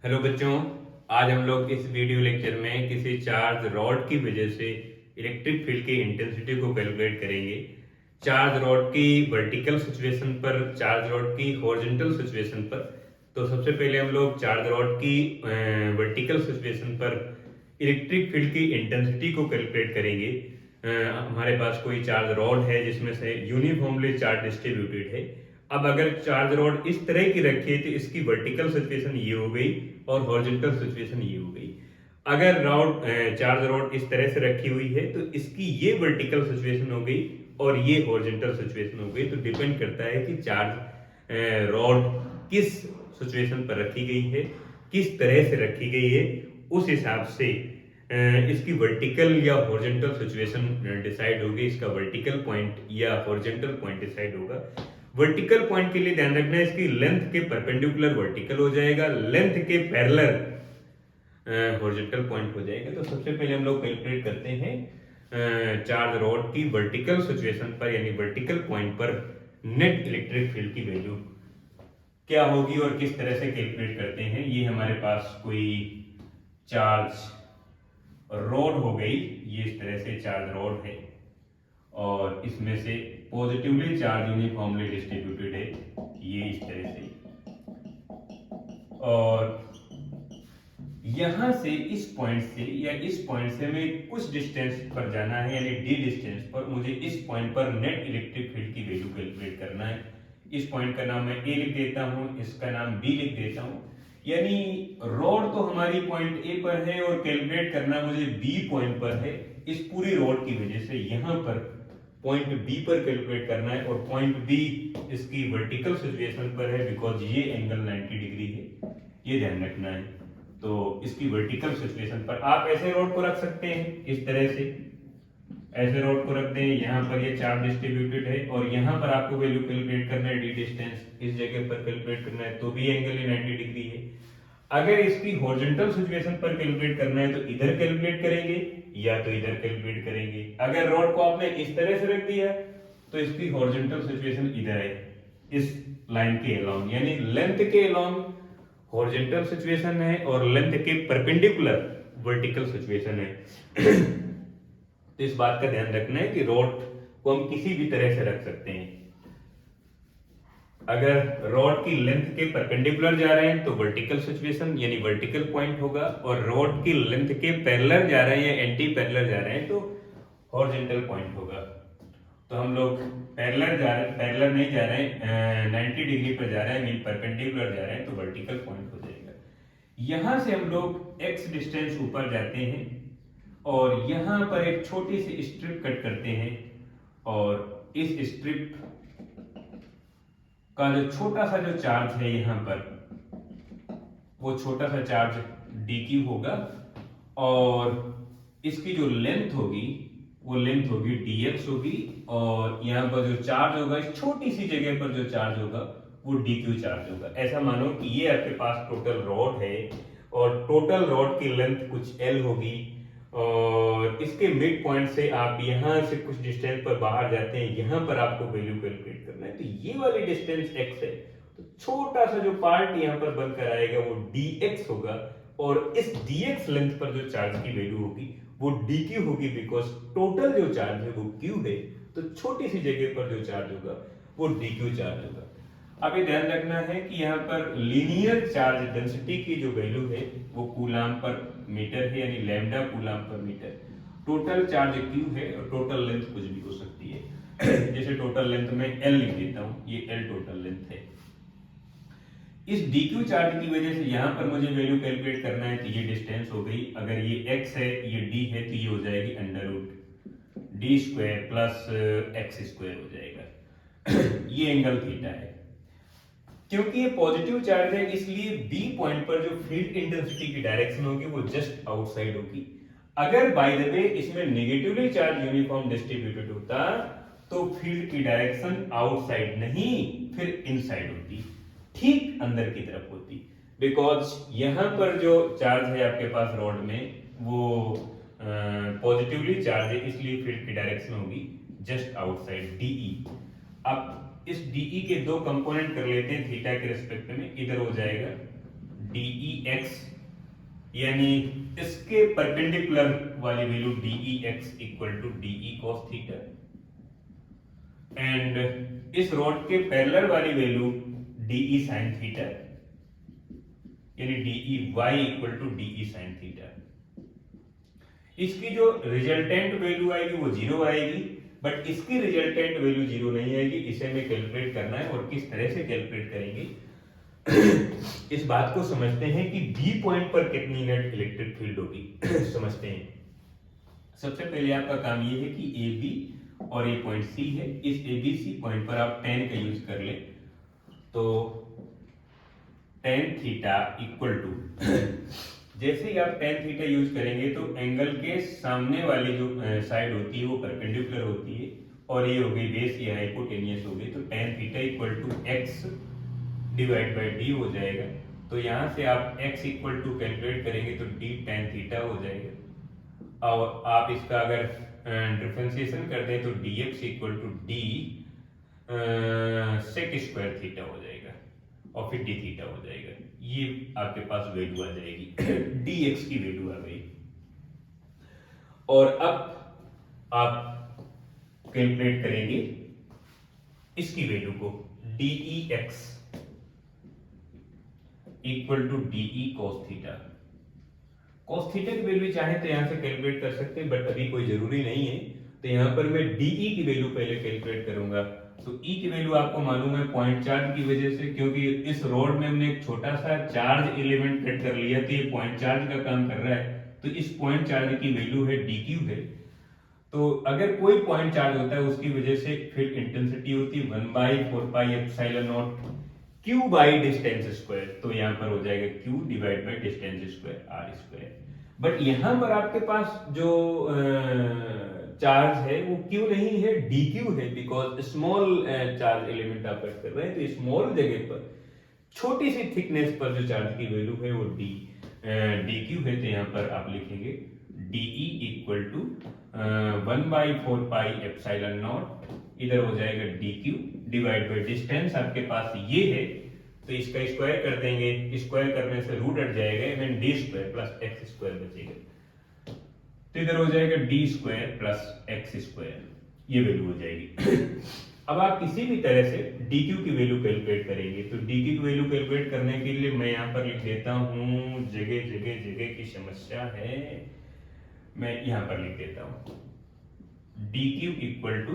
Hello बच्चों। आज हम लोग इस वीडियो लेक्चर में किसी चार्ज रॉड की वजह से इलेक्ट्रिक फील्ड की इंटेंसिटी को कैलकुलेट करेंगे। चार्ज रॉड की वर्टिकल सिचुएशन पर, चार्ज रॉड की हॉरिजॉन्टल सिचुएशन पर। तो सबसे पहले हम लोग चार्ज रॉड की वर्टिकल सिचुएशन पर इलेक्ट्रिक फील्ड की इंटेंसिटी को कैलकुलेट करेंगे। हमारे पास कोई चार्ज रॉड है जिसमें से यूनिफॉर्मली चार्ज डिस्ट्रीब्यूटेड है। अब अगर चार्ज रॉड इस तरह की रखी है तो इसकी वर्टिकल सिचुएशन ये हो गई और हॉरिजॉन्टल सिचुएशन ये हो गई। अगर रॉड चार्ज रॉड इस तरह से रखी हुई है तो इसकी ये वर्टिकल सिचुएशन हो गई और ये हॉरिजॉन्टल सिचुएशन हो गई। तो डिपेंड करता है कि चार्ज रॉड किस सिचुएशन पर रखी गई है, किस तरह से रखी गई है, उस हिसाब से इसकी वर्टिकल या हॉरिजॉन्टल सिचुएशन डिसाइड होगी। इसका वर्टिकल पॉइंट या हॉरिजॉन्टल पॉइंट डिसाइड होगा। वर्टिकल पॉइंट के लिए ध्यान रखना है इसकी लेंथ के परपेंडिकुलर वर्टिकल हो जाएगा, लेंथ के पैरेलल हॉरिजॉन्टल पॉइंट हो जाएगा। तो सबसे पहले हम लोग कैलकुलेट करते हैं चार्ज रॉड की वर्टिकल सिचुएशन पर यानी वर्टिकल पॉइंट पर नेट इलेक्ट्रिक फील्ड की वैल्यू क्या होगी और किस तरह से कैलकुलेट करते हैं। ये हमारे पास कोई चार्ज रॉड हो गई, ये इस तरह से चार्ज रॉड है और इसमें से पॉजिटिवली चार्ज यूनिफॉर्मली डिस्ट्रीब्यूटेड है, ये इस तरह से। और यहां से इस पॉइंट से या इस पॉइंट से मैं कुछ डिस्टेंस पर जाना है यानी डी डिस्टेंस पर मुझे इस पॉइंट पर नेट इलेक्ट्रिक फील्ड की वैल्यू कैलकुलेट करना है। इस पॉइंट का नाम मैं ए लिख देता हूं, इसका नाम बी लिख देता हूं। यानी रॉड तो हमारी पॉइंट ए पर है और कैलकुलेट करना मुझे बी पॉइंट पर है। इस पूरी रॉड की वजह से यहां पर पॉइंट बी पर कैलकुलेट करना है और पॉइंट बी इसकी वर्टिकल सिचुएशन पर है बिकॉज ये एंगल 90 डिग्री है, ये ध्यान रखना है। तो इसकी वर्टिकल सिचुएशन पर आप ऐसे रोड को रख सकते हैं, इस तरह से ऐसे रोड को रख दें। यहाँ पर ये चार्ज डिस्ट्रीब्यूटेड है और यहाँ पर आपको वैल्यू कैलकुलेट करना है डी डिस्टेंस, इस जगह पर कैलकुलेट करना है तो भी एंगल 90 डिग्री है। अगर इसकी हॉरिजॉन्टल सिचुएशन पर कैलकुलेट करना है तो इधर कैलकुलेट करेंगे या तो इधर कैलकुलेट करेंगे। अगर रॉड को आपने इस तरह से रख दिया तो इसकी हॉरिजॉन्टल सिचुएशन इधर है, इस लाइन के अलोंग यानी लेंथ के अलोंग हॉरिजॉन्टल सिचुएशन है और लेंथ के परपेंडिकुलर वर्टिकल सिचुएशन है। तो इस बात का ध्यान रखना है कि रॉड को हम किसी भी तरह से रख सकते हैं। अगर रॉड की लेंथ के परपेंडिकुलर जा रहे हैं तो वर्टिकल सिचुएशन यानी वर्टिकल पॉइंट होगा और रॉड की लेंथ के पैरेलल जा रहे हैं या एंटी पैरेलल जा रहे हैं तो हॉरिजॉन्टल पॉइंट होगा। तो हम लोग पैरेलल नहीं जा रहे हैं, 90 डिग्री पर जा रहे हैं मीन परपेंडिकुलर जा रहे हैं तो वर्टिकल पॉइंट हो जाएगा। यहां से हम लोग x डिस्टेंस ऊपर जाते हैं और यहां पर एक छोटी सी स्ट्रिप कट करते हैं और इस स्ट्रिप का जो छोटा सा जो चार्ज है यहां पर वो छोटा सा चार्ज dq होगा और इसकी जो लेंथ होगी वो लेंथ होगी dx होगी और यहाँ पर जो चार्ज होगा इस छोटी सी जगह पर जो चार्ज होगा वो dq चार्ज होगा। ऐसा मानो कि ये आपके पास टोटल रॉड है और टोटल रॉड की लेंथ कुछ l होगी और इसके मिड पॉइंट से आप यहाँ से कुछ डिस्टेंस पर बाहर जाते हैं, यहाँ पर आपको वैल्यू कैलकुलेट करना है। तो ये वाली डिस्टेंस x है तो छोटा सा जो पार्ट यहाँ पर बनकर आएगा वो dx होगा और इस dx लेंथ पर जो चार्ज की वैल्यू होगी वो dq होगी बिकॉज टोटल जो चार्ज है वो q है तो छोटी सी जगह पर जो चार्ज होगा वो dq चार्ज होगा। अब ये ध्यान रखना है कि यहाँ पर लीनियर चार्ज डेंसिटी की जो वैल्यू है वो कूलाम पर मीटर है यानी लैम्डा कूलाम पर मीटर। टोटल चार्ज q है और टोटल लेंथ कुछ भी हो सकती है। जैसे टोटल लेंथ में l लिख देता हूँ, ये l टोटल लेंथ है। इस dq चार्ज की वजह से यहाँ पर मुझे वैल्यू कैलकुलेट करना है तो ये डिस्टेंस हो गई, अगर ये x है ये d है तो ये हो जाएगी under root D square plus x square हो जाएगा। ये एंगल थीटा है। क्योंकि ये पॉजिटिव चार्ज है इसलिए बी पॉइंट पर जो फील्ड इंटेंसिटी की डायरेक्शन होगी वो जस्ट आउटसाइड होगी। अगर बाय द वे इसमें नेगेटिवली चार्ज यूनिफॉर्म डिस्ट्रीब्यूटेड होता तो फील्ड की डायरेक्शन आउटसाइड नहीं फिर इनसाइड होती, ठीक अंदर की तरफ होती। बिकॉज यहां पर जो चार्ज है आपके पास रॉड में वो पॉजिटिवली चार्ज है इसलिए फील्ड की डायरेक्शन होगी जस्ट आउटसाइड डीई। अब इस डीई के दो कंपोनेंट कर लेते हैं थीटा के रिस्पेक्ट में, इधर हो जाएगा डीई एक्स, यानी इसके परपेंडिकुलर वाली value DE x equal to DE cos theta, and इस रॉड के पैरेलल वाली वैल्यू डीई साइन थीटा, यानी DE Y equal to DE sine theta. इसकी जो रिजल्टेंट वैल्यू आएगी वो जीरो आएगी, बट इसकी रिजल्टेंट वैल्यू जीरो नहीं आएगी। इसे हमें कैलकुलेट करना है, और किस तरह से कैलकुलेट करेंगे इस बात को समझते हैं कि बी पॉइंट पर कितनी नेट इलेक्ट्रिक फील्ड होगी समझते हैं। सबसे पहले आपका काम ये है कि ए बी और ये पॉइंट सी है, इस ए बी सी पॉइंट पर आप tan का यूज कर ले, तो tan थीटा इक्वल टू जैसे ही आप tan थीटा यूज करेंगे तो एंगल के सामने वाली जो साइड होती है वो परपेंडिकुलर होती है, और ये हो गई बेस, ये हाइपोटेनियस हो गई, तो tan theta equal to x divide by d हो जाएगा। तो यहाँ से आप x इक्वल टू कैलकुलेट करेंगे तो d tan थीटा हो जाएगा, और आप इसका अगर डिफरेंशिएशन कर दें तो dx equal to d sec square theta हो जाएगा, और फिर d थीटा हो जाएगा। ये आपके पास वैल्यू आ जाएगी dx की वैल्यू आ गई। और अब आप कैलकुलेट करेंगे इसकी वैल्यू को, dEx equal to DE cos theta. cos theta की वैल्यू चाहे तो यहां से कैलकुलेट कर सकते हैं, बट अभी कोई जरूरी नहीं है। तो यहां पर मैं डीई की वैल्यू पहले कैलकुलेट करूंगा। तो ई की वैल्यू आपको मालूम है पॉइंट चार्ज की वजह से, क्योंकि इस रोड में हमने एक छोटा सा चार्ज एलिमेंट कट कर लिया, तो ये पॉइंट चार्ज का काम कर रहा है, तो इस पॉइंट चार्ज की वैल्यू है डी क्यू है। तो अगर कोई पॉइंट चार्ज होता है उसकी वजह से फिर इंटेंसिटी होती है 1/4πε0 q बाई डिस्टेंस स्क्वायर, तो यहां पर हो जाएगा q divide by distance square r square. But यहां पर आपके पास जो चार्ज है वो q नहीं है, dq है, बिकॉज स्मॉल चार्ज एलिमेंट आप कट कर रहे हैं, तो स्मॉल जगह पर छोटी सी थिकनेस पर जो चार्ज की वैल्यू है वो dq है। तो यहां पर आप लिखेंगे de इक्वल टू 1/4πε0, इधर हो जाएगा dq डिवाइड बाय डिस्टेंस आपके पास ये है, तो इसका स्क्वायर कर देंगे, स्क्वायर करने से रूट हट जाएगा, and D square plus x square बचेगा, तो इधर हो जाएगा D square plus x square, ये वैल्यू हो जाएगी। अब आप किसी भी तरह से dq की वैल्यू कैलकुलेट करेंगे, तो dq की वैल्यू कैलकुलेट करने के लिए मैं यहाँ पर लिख देता हूँ, जगह जगह जगह की समस्या है, मैं यहाँ पर लिख देता हूँ dq equal to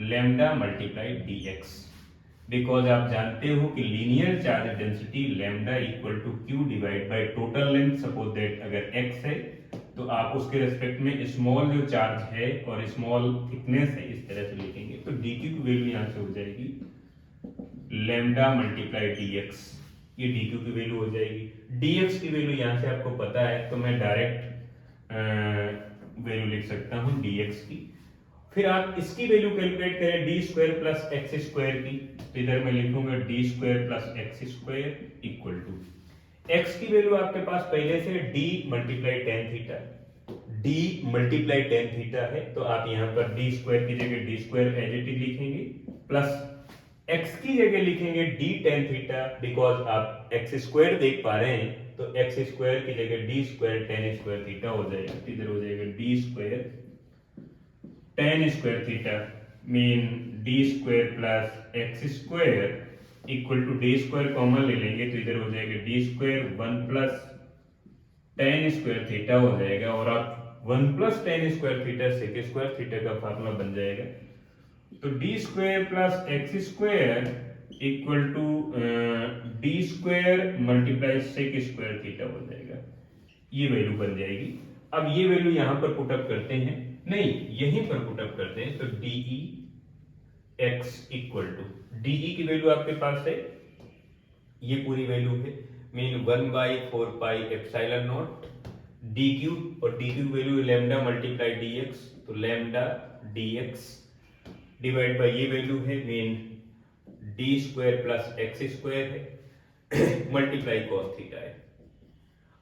lambda multiply dx, because आप जानते हो कि linear charge density lambda equal to Q divide by total length. Suppose that अगर x है तो आप उसके रेस्पेक्ट में स्मॉल जो चार्ज है और स्मॉल थिकनेस है इस तरह से लिखेंगे, तो dq की वैल्यू यहाँ से हो जाएगी लैम्डा मल्टीप्लाई dx, ये dq की वैल्यू हो जाएगी। dx की वैल्यू यहाँ से आपको पता है, तो मैं डायरेक्ट वैल्यू लिख सकता हूँ dx की। फिर आप इसकी वैल्यू कैलकुलेट करें D square plus x square की, तो इधर मैं लिखूंगा D square plus x square equal to X की वैल्यू आपके पास पहले से D multiply tan theta, D multiply tan theta है, तो आप यहाँ पर डी स्क्वायर की जगह D square as it is लिखेंगे, प्लस एक्स की जगह लिखेंगे डी टेन थीटा, बिकॉज आप एक्स स्क्वायर देख पा रहे हैं, तो एक्स स्क्वायर की जगह D square tan square theta हो जाएगा, तो इधर हो जाएगा D square tan square theta mean D square plus x square equal to D square common ले लेंगे, तो इधर हो जाएगा D square 1 plus tan square theta हो जाएगा, और आप 1 plus tan square theta sec square theta का फार्मूला बन जाएगा, तो D square plus x square equal to D square multiply sec square theta हो जाएगा, ये वैल्यू बन जाएगी। अब ये वैल्यू यहां पर पुटअप करते हैं, नहीं यहीं पर पुटअप करते हैं, तो DE x equal to d E की वैल्यू आपके पास है, ये पूरी वैल्यू है, मीन 1/4πε0 डी क्यू, और d q value lambda multiply d x, तो lambda d x divide by ये वैल्यू है mean D square plus x square है मल्टीप्लाई कॉस थीटा है।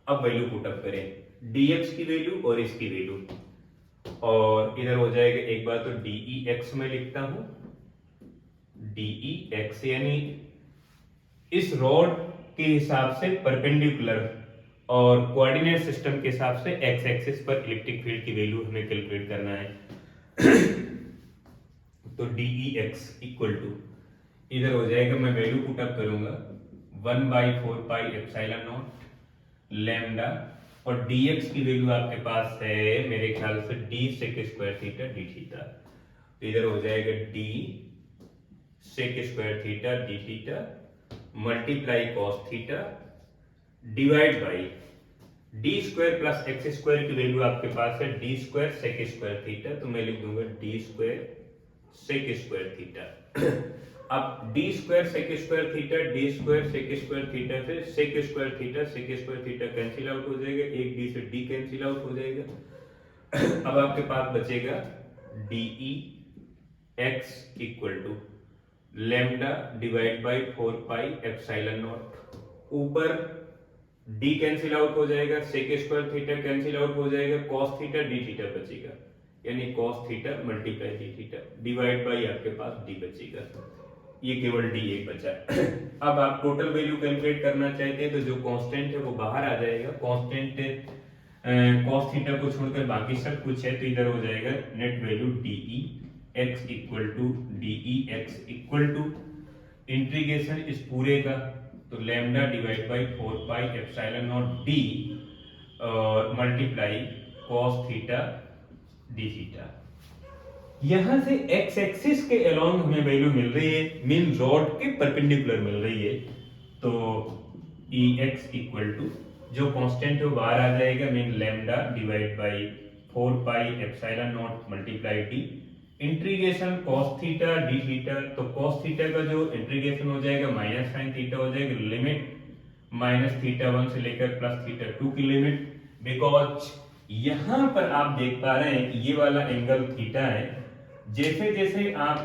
अब वैल्यू पुटअप करें dx की वैल्यू और इसकी वैल्यू, और इधर हो जाएगा एक बार तो डीई एक्स में लिखता हूं, डीई एक्स यानी इस रॉड के हिसाब से परपेंडिकुलर और कोऑर्डिनेट सिस्टम के हिसाब से एक्स एक्सिस पर इलेक्ट्रिक फील्ड की वैल्यू हमें कैलकुलेट करना है। तो डी एक्स इक्वल टू, इधर हो जाएगा, मैं वैल्यू पुट अप करूंगा 1/4 पाई एप्सिलॉन नॉट लैम्डा, और dx की वैल्यू आपके पास है मेरे ख्याल से d sec square theta d theta, तो इधर हो जाएगा d sec square theta d theta multiply cos theta divide by d square plus x square की वैल्यू आपके पास है d square sec square theta, तो मैं लिख दूंगा d square sec square theta. अब d square sec square theta, d square sec square theta से sec square theta cancel out हो जाएगा, एक d से d कैंसिल आउट हो जाएगा। अब आपके पास बचेगा D x equal to lambda divide by 4 pi epsilon naught, ऊपर d कैंसिल आउट हो जाएगा, sec square theta cancel out हो जाएगा, cos थीटा d थीटा बचेगा, यानी cos theta multiply d theta divide by आपके पास d बचेगा, ये केवल डी एक बचा। अब आप टोटल वैल्यू कैलकुलेट करना चाहते हैं तो जो कांस्टेंट है वो बाहर आ जाएगा, कांस्टेंट cos थीटा को छोड़कर बाकी सब कुछ है, तो इधर हो जाएगा net value d x equal to integration इस पूरे का, तो lambda divide by 4 pi epsilon nought d और multiply cos theta d theta. यहां से x एक्सिस के अलोंग हमें वैल्यू मिल रही है, मीन रॉड के परपेंडिकुलर मिल रही है, तो ई एक्स इक्वल टू जो कांस्टेंट है वो बाहर आ जाएगा, mean lambda divide by 4 pi epsilon nought multiply d integration cos theta d theta, तो cos थीटा का जो इंटीग्रेशन हो जाएगा माइनस साइन थीटा हो जाएगा, लिमिट माइनस थीटा 1 से लेकर प्लस थीटा 2 की लिमिट, बिकॉज यहां पर आप देख पा रहे हैं कि ये वाला एंगल थीटा है, जैसे जैसे आप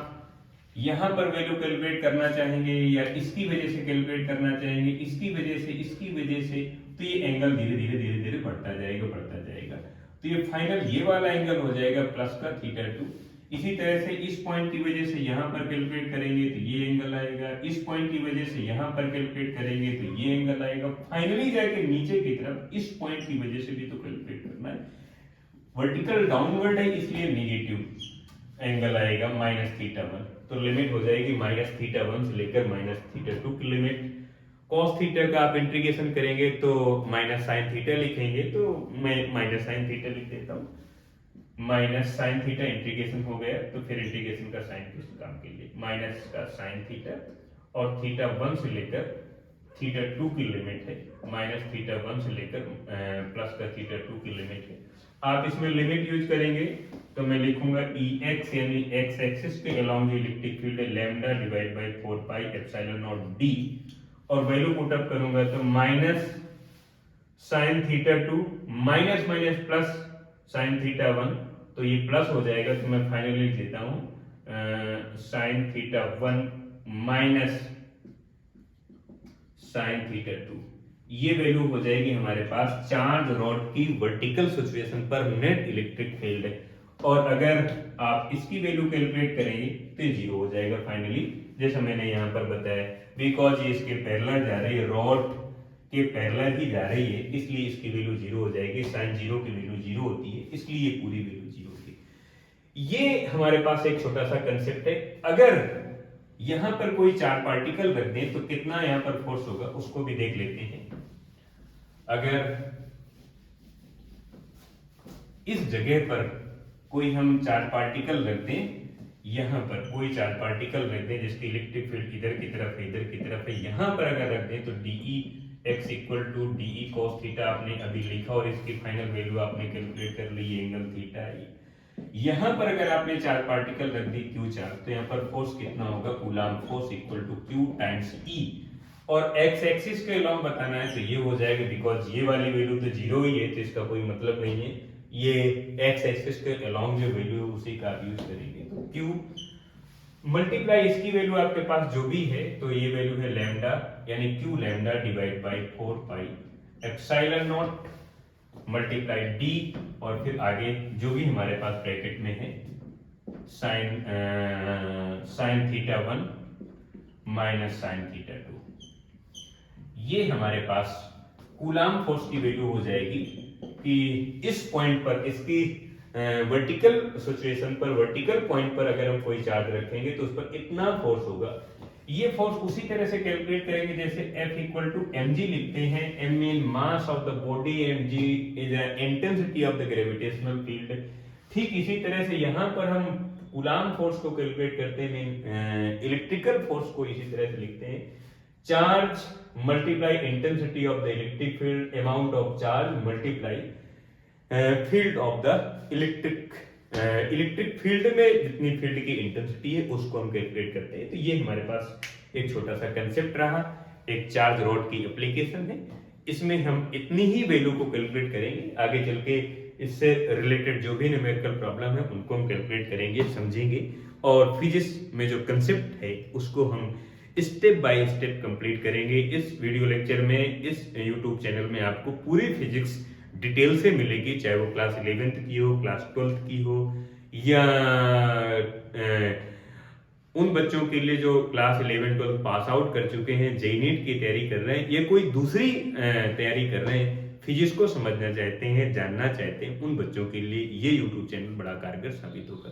यहां पर वैल्यू कैलकुलेट करना चाहेंगे या इसकी वजह से कैलकुलेट करना चाहेंगे, इसकी वजह से, तो ये एंगल धीरे धीरे बढ़ता जाएगा, तो ये फाइनल ये वाला एंगल हो जाएगा प्लस का थीटा 2। इसी तरह से इस पॉइंट की वजह से यहां पर कैलकुलेट करेंगे तो ये एंगल आएगा, इस पॉइंट की वजह से यहां पर कैलकुलेट करेंगे तो ये एंगल आएगा, फाइनली जाके नीचे की तरफ इस पॉइंट की वजह से भी तो कैलकुलेट करना है, वर्टिकल डाउनवर्ड है इसलिए नेगेटिव एंगल आएगा माइनस थीटा 1, तो लिमिट हो जाएगी माइनस थीटा 1 से लेकर माइनस थीटा 2 की लिमिट। cos थीटा का आप इंटीग्रेशन करेंगे तो माइनस साइन थीटा लिखेंगे, तो मैं माइनस साइन थीटा लिख देता हूँ, माइनस साइन थीटा इंटीग्रेशन हो गया, तो फिर इंटीग्रेशन का साइन किस काम के लिए, माइनस का साइन थीटा और थीटा 1 से लेकर थीटा 2 की लिमिट है, माइनस थीटा 1 से लेकर प्लस का थीटा 2 की लिमिट है। आप इसमें लिमिट यूज करेंगे तो मैं लिखूंगा ई एक्स यानी एक्स एक्सिस के अलोंग जो इलेक्ट्रिक फील्ड है lambda divide by 4 pi epsilon nought d, और वैल्यू पुट अप करूंगा तो minus sine theta 2 minus minus plus sine theta 1, तो ये प्लस हो जाएगा, तो मैं फाइनली लिख देता हूं sine theta 1 minus sine theta 2, ये वैल्यू हो जाएगी हमारे पास चार्ज रॉड की वर्टिकल सिचुएशन पर नेट इलेक्ट्रिक फील्ड है, और अगर आप इसकी वैल्यू कैलकुलेट करेंगे तो ये जीरो हो जाएगा फाइनली, जैसा मैंने यहाँ पर बताया, बिकॉज ये इसके पैरेलल जा रही है, रॉड के पैरेलल ही जा रही है, इसलिए इसकी वैल्यू जीरो हो जाएगी, साइन जीरो की वैल्यू जीरो होती है, इसलिए ये पूरी वैल्यू जीरो होगी। ये हमारे पास एक छोटा सा कंसेप्ट है। अगर यहां पर कोई चार पार्टिकल रख दें तो कितना यहां पर फोर्स होगा उसको भी देख लेते हैं। अगर इस जगह पर कोई हम चार पार्टिकल रख दें, यहां पर कोई चार पार्टिकल रख दें जिसकी इलेक्ट्रिक फील्ड इधर की तरफ है, इधर की तरफ है, यहां पर अगर रख दें तो DE x equal to DE cos theta आपने अभी लिखा और इसकी फाइनल वैल्यू आपने कैलकुलेट कर ली, एंगल थीटा है। यहां पर अगर आपने चार पार्टिकल रख दी क्यू चार, तो यहां पर फोर्स कितना होगा, Coulomb force equal to q times E, और एक्स एक्सिस के अलोंग बताना है तो ये हो जाएगा, बिकॉज ये वाली वैल्यू तो जीरो ही है तो इसका कोई मतलब नहीं है, ये एक्स एक्सिस के अलोंग जो वैल्यू है उसी का आप यूज करेंगे, तो क्यू मल्टीप्लाई इसकी वैल्यू आपके पास जो भी है, तो ये वैल्यू है लैम्डा यानी Q lambda divide by 4 pi epsilon nought multiply D, और फिर आगे जो भी हमारे पास ब्रैकेट में है sine theta 1 minus sine theta 2। ये हमारे पास कूलाम फोर्स की वैल्यू हो जाएगी कि इस पॉइंट पर, इसकी वर्टिकल सिचुएशन पर, वर्टिकल पॉइंट पर अगर हम कोई चार्ज रखेंगे तो उस पर इतना फोर्स होगा। ये फोर्स उसी तरह से कैलकुलेट करेंगे जैसे F इक्वल टू mg लिखते हैं, m mean mass of the body and g is intensity of the gravitational field. ठीक इसी तरह से यहाँ पर हम कूलाम फोर्स को कैलकुलेट करते हैं, मीन इलेक्ट्रिकल फोर्स को इसी तरह से लिखते हैं, charge multiply intensity of the electric field, amount of charge multiply field of the electric field में जितनी फील्ड की इंटेंसिटी है उसको हम कैलकुलेट करते हैं। तो ये हमारे पास एक छोटा सा कंसेप्ट रहा, एक चार्ज रॉड की एप्लीकेशन है। इसमें हम इतनी ही वैल्यू को कैलकुलेट करेंगे, आगे चल के इससे रिलेटेड जो भी न्यूमेरिकल प्रॉब्लम है उनको हम कैलकुलेट करेंगे, समझेंगे, और फिजिक्स में जो कंसेप्ट है उसको हम स्टेप बाय स्टेप कंप्लीट करेंगे। इस वीडियो लेक्चर में, इस यूट्यूब चैनल में आपको पूरी फिजिक्स डिटेल से मिलेगी, चाहे वो क्लास 11th की हो, क्लास 12th की हो, या उन बच्चों के लिए जो क्लास 11 12 पास आउट कर चुके हैं, जेईई नीट की तैयारी कर रहे हैं, या कोई दूसरी तैयारी कर रहे हैं, फिजिक्स को समझना चाहते हैं, जानना चाहते हैं, उन बच्चों के लिए ये यूट्यूब चैनल बड़ा कारगर साबित होगा।